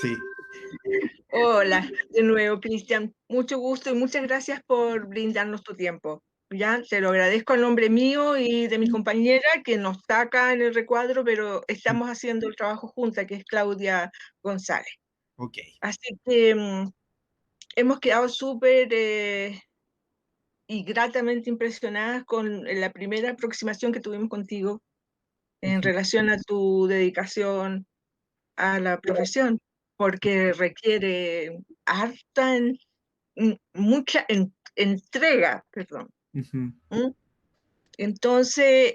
Sí, Hola, de nuevo, Cristian. Mucho gusto y muchas gracias por brindarnos tu tiempo. Ya, te lo agradezco en nombre mío y de mi compañera que no está acá en el recuadro, pero mm, estamos haciendo el trabajo junta, que es Claudia González. okey. Así que hemos quedado súper y gratamente impresionadas con la primera aproximación que tuvimos contigo en Ujú, relación a tu dedicación a la profesión, porque requiere harta mucha entrega, perdón. ujú. ¿M? Entonces,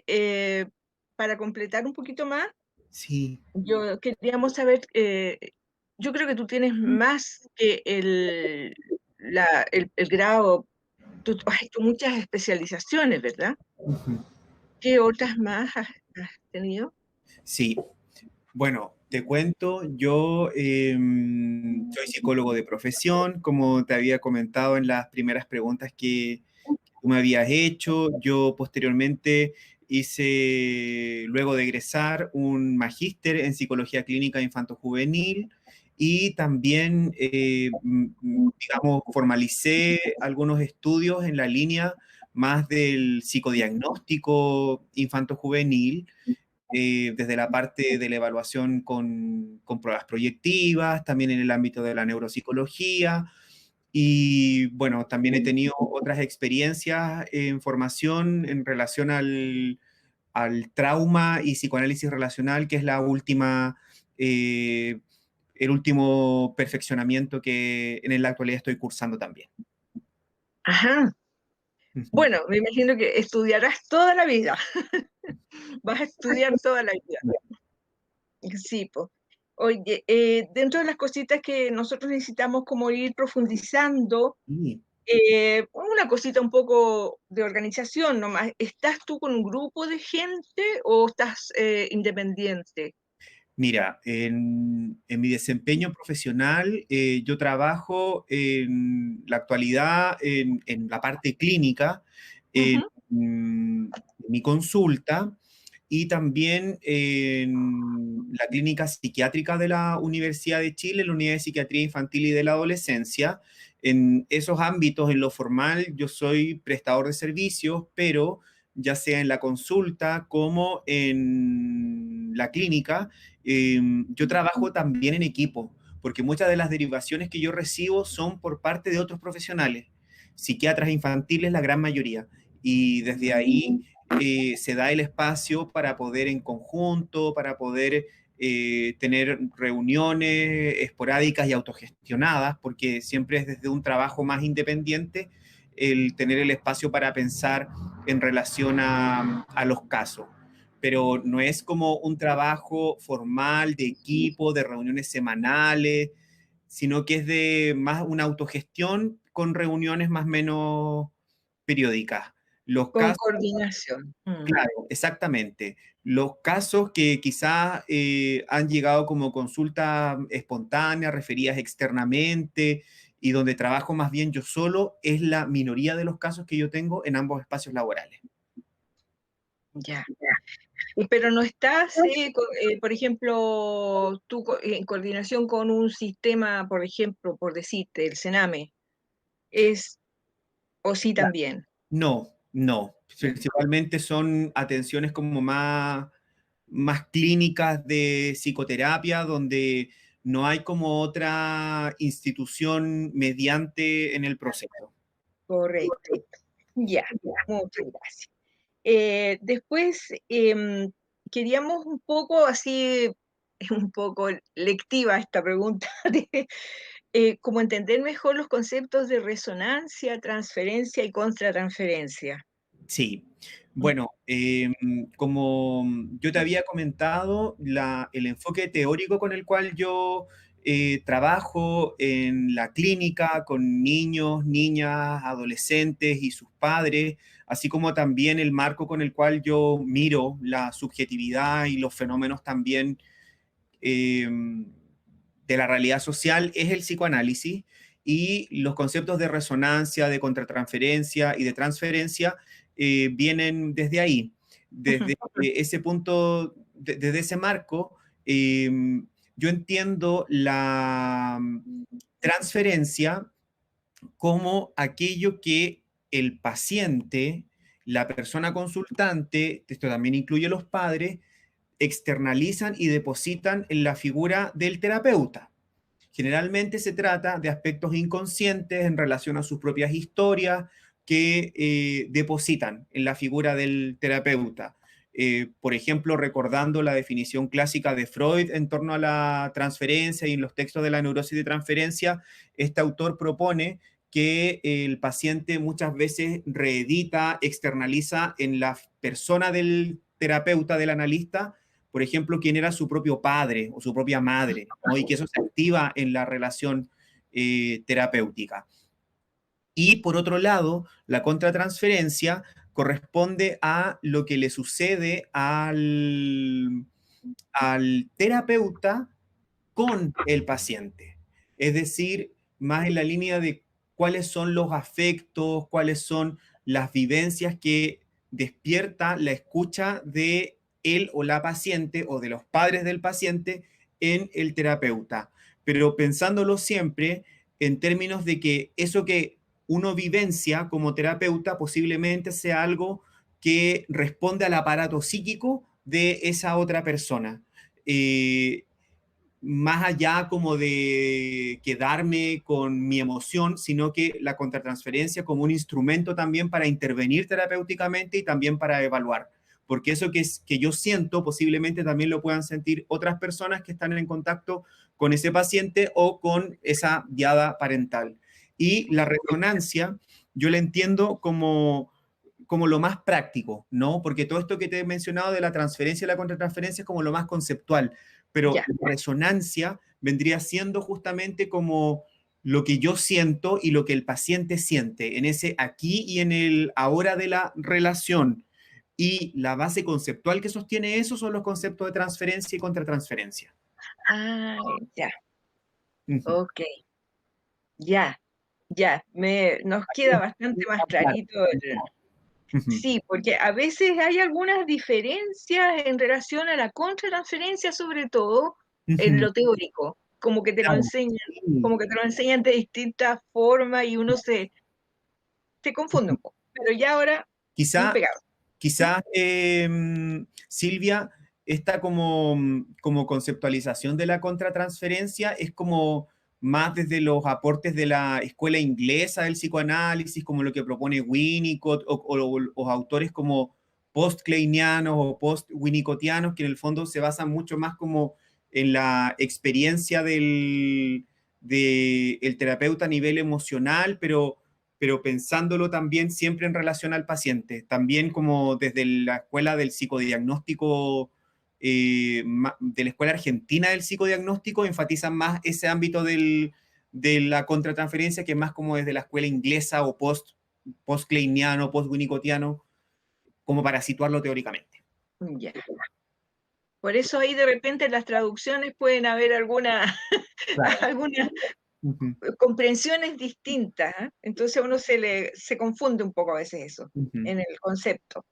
para completar un poquito más, Sí, yo queríamos saber, yo creo que tú tienes más que el grado, tú has hecho muchas especializaciones, ¿verdad? ujú. ¿Qué otras más has tenido? Sí. Bueno, te cuento, yo, soy psicólogo de profesión, como te había comentado en las primeras preguntas que tú me habías hecho. Yo posteriormente hice, luego de egresar, un magíster en psicología clínica infanto-juvenil y también, digamos, formalicé algunos estudios en la línea más del psicodiagnóstico infanto-juvenil, desde la parte de la evaluación con pruebas proyectivas, también en el ámbito de la neuropsicología. Y bueno, también he tenido otras experiencias en formación en relación al trauma y psicoanálisis relacional, que es la última, el último perfeccionamiento que en la actualidad estoy cursando también. Ajá. Ujú. Bueno, me imagino que estudiarás toda la vida. Vas a estudiar toda la vida. Sí, pues. Oye, dentro de las cositas que nosotros necesitamos como ir profundizando, Sí. una cosita un poco de organización nomás. ¿Estás tú con un grupo de gente o estás independiente? Mira, en mi desempeño profesional, yo trabajo en la actualidad en la parte clínica, en Ujú. mi consulta y también en la clínica psiquiátrica de la Universidad de Chile, la Unidad de Psiquiatría Infantil y de la Adolescencia. En esos ámbitos, en lo formal, yo soy prestador de servicios, pero ya sea en la consulta como en la clínica, yo trabajo también en equipo, porque muchas de las derivaciones que yo recibo son por parte de otros profesionales, psiquiatras infantiles, la gran mayoría. Y desde ahí se da el espacio para poder en conjunto, para poder tener reuniones esporádicas y autogestionadas, porque siempre es desde un trabajo más independiente el tener el espacio para pensar en relación a los casos, pero no es como un trabajo formal de equipo, de reuniones semanales, sino que es de más una autogestión con reuniones más o menos periódicas. Los Con casos, coordinación. claro, exactamente. Los casos que quizás han llegado como consulta espontánea, referidas externamente, y donde trabajo más bien yo solo, es la minoría de los casos que yo tengo en ambos espacios laborales. Ya. Pero no estás, por ejemplo, tú en coordinación con un sistema, por ejemplo, por decirte, el Sename, es, o sí también. No, no. Ya. Principalmente son atenciones como más clínicas de psicoterapia, donde no hay como otra institución mediante en el proceso. Correcto. Ya, muchas gracias. Después, queríamos un poco así, es un poco lectiva esta pregunta, de como entender mejor los conceptos de resonancia, transferencia y contratransferencia. Sí. Mm. Bueno, como yo te había comentado, el enfoque teórico con el cual yo trabajo en la clínica con niños, niñas, adolescentes y sus padres, así como también el marco con el cual yo miro la subjetividad y los fenómenos también eh, de la realidad social, es el psicoanálisis, y los conceptos de resonancia, de contratransferencia y de transferencia vienen desde ahí, desde ese punto, desde ese marco. yo entiendo la transferencia como aquello que el paciente, la persona consultante, esto también incluye los padres, externalizan y depositan en la figura del terapeuta. Generalmente se trata de aspectos inconscientes en relación a sus propias historias que depositan en la figura del terapeuta. Por ejemplo, recordando la definición clásica de Freud en torno a la transferencia y en los textos de la neurosis de transferencia, este autor propone que el paciente muchas veces reedita, externaliza en la persona del terapeuta, del analista, por ejemplo, quién era su propio padre o su propia madre, ¿no? Y que eso se activa en la relación terapéutica. Y por otro lado, la contratransferencia corresponde a lo que le sucede al terapeuta con el paciente. Es decir, más en la línea de cuáles son los afectos, cuáles son las vivencias que despierta la escucha de él o la paciente o de los padres del paciente en el terapeuta. Pero pensándolo siempre en términos de que eso que uno vivencia como terapeuta posiblemente sea algo que responde al aparato psíquico de esa otra persona. Eh, Más allá como de quedarme con mi emoción, sino que la contratransferencia como un instrumento también para intervenir terapéuticamente y también para evaluar. Porque eso que yo siento posiblemente también lo puedan sentir otras personas que están en contacto con ese paciente o con esa guiada parental. Y la resonancia, yo la entiendo como lo más práctico, ¿no? Porque todo esto que te he mencionado de la transferencia y la contratransferencia es como lo más conceptual, pero Ya. la resonancia vendría siendo justamente como lo que yo siento y lo que el paciente siente en ese aquí y en el ahora de la relación. Y la base conceptual que sostiene eso son los conceptos de transferencia y contratransferencia. Ah, ya. Ujú. Ok. Ya. Ya. Nos queda bastante más Claro. clarito. Ujú. Sí, porque a veces hay algunas diferencias en relación a la contratransferencia, sobre todo en Ujú. lo teórico, Claro. Sí. como que te lo enseñan de distintas formas y uno se confunde un poco. Pero ya ahora, bien Quizá pegado. ¿Mm? Quizás, Silvia, esta como conceptualización de la contratransferencia es como más desde los aportes de la escuela inglesa del psicoanálisis, como lo que propone Winnicott, o autores como post-kleinianos o post-winnicottianos, que en el fondo se basan mucho más como en la experiencia del terapeuta a nivel emocional, pero pensándolo también siempre en relación al paciente, también como desde la escuela del psicodiagnóstico, de la escuela argentina del psicodiagnóstico, enfatizan más ese ámbito de la contratransferencia, que es más como desde la escuela inglesa o post-kleiniano, post-winnicottiano, como para situarlo teóricamente. Ya. Por eso ahí de repente en las traducciones pueden haber Claro. algunas Ujú, comprensiones distintas, ¿ah? Entonces a uno se confunde un poco a veces eso, ujú, en el concepto.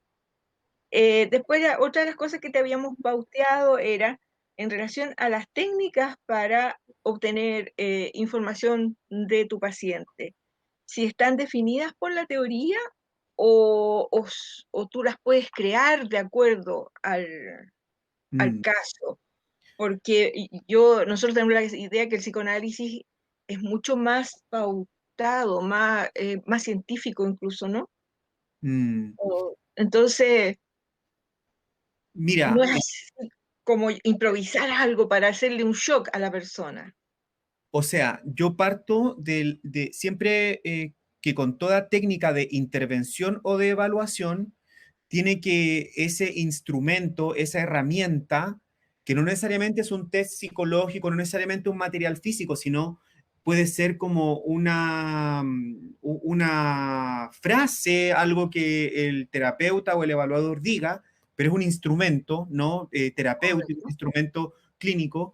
Después, otra de las cosas que te habíamos pauteado era en relación a las técnicas para obtener información de tu paciente. Si están definidas por la teoría o tú las puedes crear de acuerdo al mm, caso. Porque nosotros tenemos la idea que el psicoanálisis es mucho más pautado, más científico incluso, ¿no? mm. Entonces, no Mira, es así como improvisar algo para hacerle un shock a la persona. o sea, yo parto de siempre que con toda técnica de intervención o de evaluación, tiene que ese instrumento, esa herramienta, que no necesariamente es un test psicológico, no necesariamente un material físico, sino puede ser como una frase, algo que el terapeuta o el evaluador diga, pero es un instrumento, ¿no? Terapéutico, un Correcto. instrumento clínico,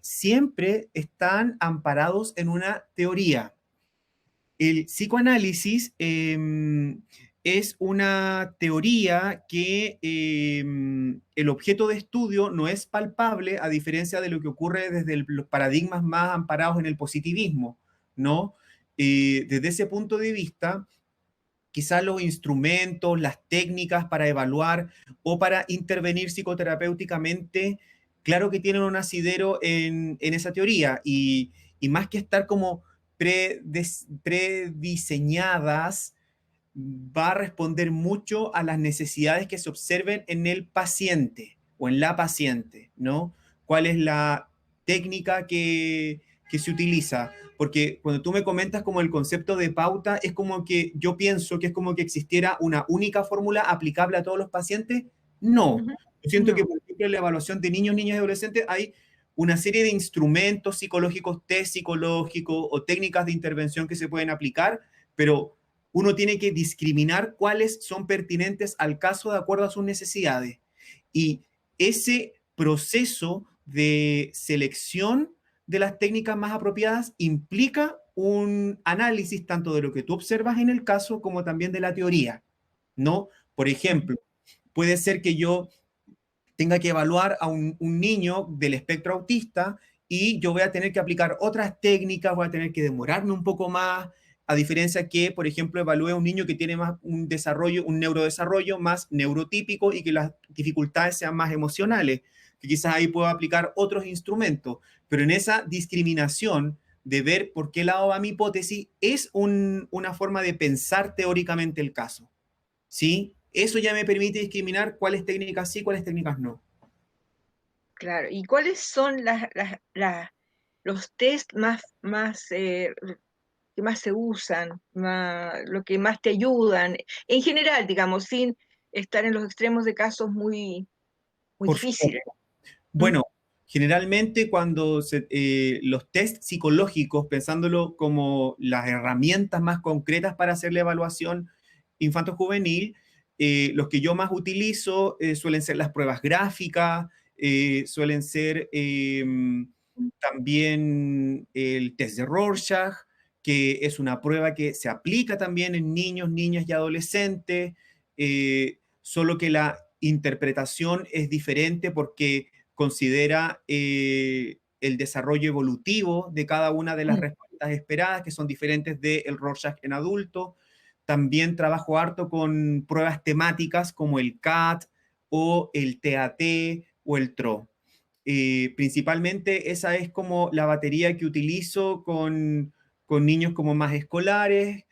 siempre están amparados en una teoría. El psicoanálisis es una teoría que el objeto de estudio no es palpable, a diferencia de lo que ocurre desde los paradigmas más amparados en el positivismo, ¿no? Desde ese punto de vista, quizás los instrumentos, las técnicas para evaluar o para intervenir psicoterapéuticamente, claro que tienen un asidero en esa teoría y más que estar como prediseñadas, va a responder mucho a las necesidades que se observen en el paciente o en la paciente, ¿no? ¿Cuál es la técnica que se utiliza? Porque cuando tú me comentas como el concepto de pauta, es como que yo pienso que es como que existiera una única fórmula aplicable a todos los pacientes. No. Ujú. Yo siento que, No, por ejemplo, en la evaluación de niños, niñas y adolescentes hay una serie de instrumentos psicológicos, test psicológicos o técnicas de intervención que se pueden aplicar, pero uno tiene que discriminar cuáles son pertinentes al caso de acuerdo a sus necesidades. Y ese proceso de selección de las técnicas más apropiadas implica un análisis tanto de lo que tú observas en el caso como también de la teoría, ¿no? Por ujú, ejemplo, puede ser que yo tenga que evaluar a un niño del espectro autista y yo voy a tener que aplicar otras técnicas, voy a tener que demorarme un poco más, a diferencia que, por ejemplo, evalúe a un niño que tiene más un desarrollo, un neurodesarrollo más neurotípico y que las dificultades sean más emocionales, que quizás ahí puedo aplicar otros instrumentos, pero en esa discriminación de ver por qué lado va mi hipótesis es una forma de pensar teóricamente el caso. ¿Sí? Eso ya me permite discriminar cuáles técnicas sí, cuáles técnicas no. claro. ¿Y cuáles son los test que más se usan, lo que más te ayudan, en general, digamos, sin estar en los extremos de casos muy Por difíciles? supuesto. ¿Mm? Bueno, generalmente cuando los test psicológicos, pensándolo como las herramientas más concretas para hacer la evaluación infanto-juvenil, los que yo más utilizo suelen ser las pruebas gráficas, suelen ser también el test de Rorschach, que es una prueba que se aplica también en niños, niñas y adolescentes, solo que la interpretación es diferente porque considera el desarrollo evolutivo de cada una de las Mm. respuestas esperadas, que son diferentes del Rorschach en adulto. También trabajo harto con pruebas temáticas como el CAT o el TAT o el TRO. Principalmente esa es como la batería que utilizo con niños como más escolares,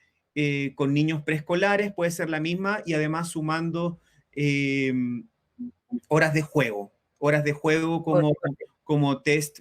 con niños preescolares puede ser la misma y además sumando eh, horas de juego como test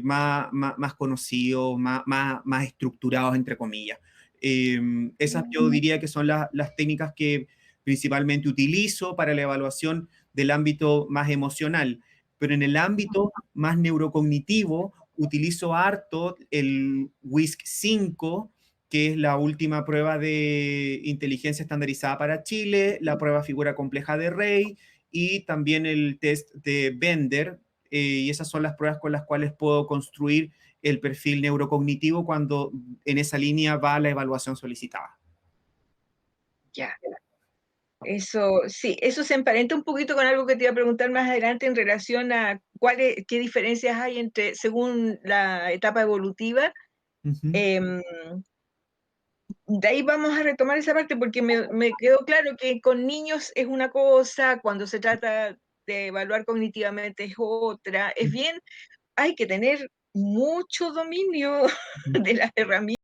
más conocidos, más estructurados, entre comillas. Esas yo diría que son las técnicas que principalmente utilizo para la evaluación del ámbito más emocional, pero en el ámbito más neurocognitivo utilizo harto el WISC-5, que es la última prueba de inteligencia estandarizada para Chile, la prueba figura compleja de Rey, y también el test de Bender, y esas son las pruebas con las cuales puedo construir el perfil neurocognitivo cuando en esa línea va la evaluación solicitada. Ya. Eso, sí, eso se emparenta un poquito con algo que te iba a preguntar más adelante en relación a qué diferencias hay según la etapa evolutiva. Uh -huh. Em, de ahí vamos a retomar esa parte porque me quedó claro que con niños es una cosa, cuando se trata de evaluar cognitivamente es otra. Es bien, hay que tener mucho dominio de las herramientas